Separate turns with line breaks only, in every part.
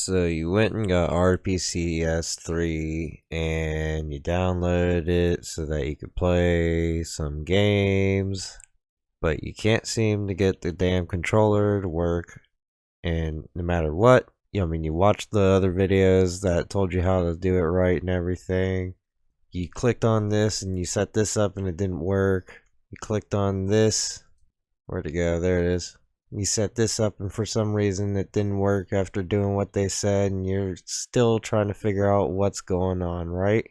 So you went and got RPCS3 and you downloaded it so that you could play some games, but you can't seem to get the damn controller to work. And no matter what, you watched the other videos that told you how to do it right and everything. You clicked on this and you set this up and it didn't work. You clicked on this. Where'd it go? There it is. You set this up and for some reason it didn't work after doing what they said, and you're still trying to figure out what's going on, right?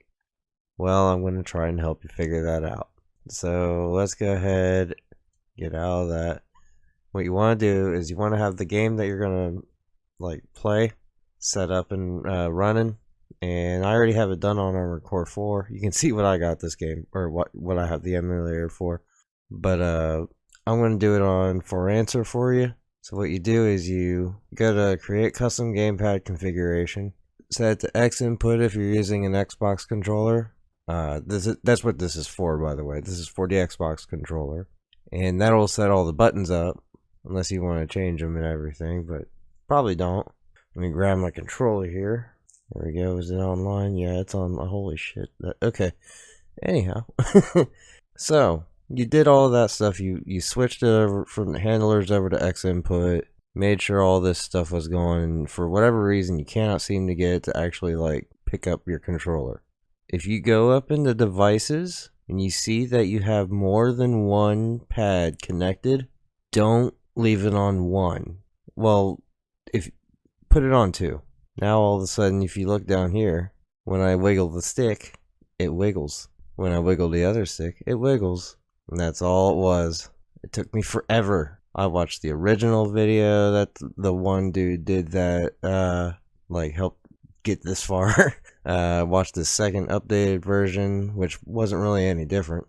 Well, I'm going to try and help you figure that out. So let's go ahead, get out of that. What you want to do is you want to have the game that you're going to play set up and running. And I already have it done on Armored Core 4. You can see what I got this game, or what I have the emulator for. But I'm going to do it on for answer for you. So what you do is you go to create custom gamepad configuration. Set it to X input if you're using an Xbox controller. That's what this is for, by the way. This is for the Xbox controller. And that'll set all the buttons up, unless you want to change them and everything, but probably don't. Let me grab my controller here. There we go. Is it online? Yeah, it's on. Holy shit. Okay. Anyhow. So you did all of that stuff. You switched it over from the handlers over to X input, made sure all this stuff was going, and for whatever reason you cannot seem to get it to actually pick up your controller. If you go up into devices and you see that you have more than one pad connected, don't leave it on one. Well, if put it on two. Now all of a sudden if you look down here, when I wiggle the stick, it wiggles. When I wiggle the other stick, it wiggles. And that's all it was. It took me forever. I watched the original video that the one dude did that, helped get this far. Watched the second updated version, which wasn't really any different.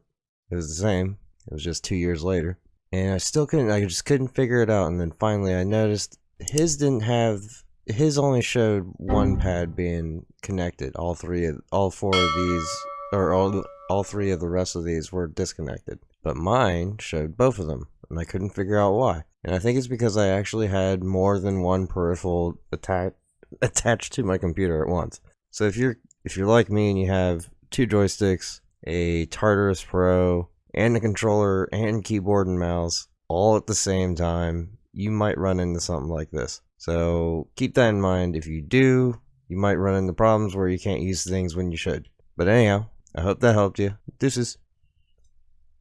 It was the same. It was just 2 years later. And I just couldn't figure it out. And then finally I noticed his only showed one pad being connected. All three of the rest of these were disconnected. But mine showed both of them, and I couldn't figure out why. And I think it's because I actually had more than one peripheral attached to my computer at once. So if you're like me and you have two joysticks, a Tartarus Pro, and a controller and keyboard and mouse all at the same time, you might run into something like this. So keep that in mind. If you do, you might run into problems where you can't use things when you should. But anyhow, I hope that helped you. Deuces.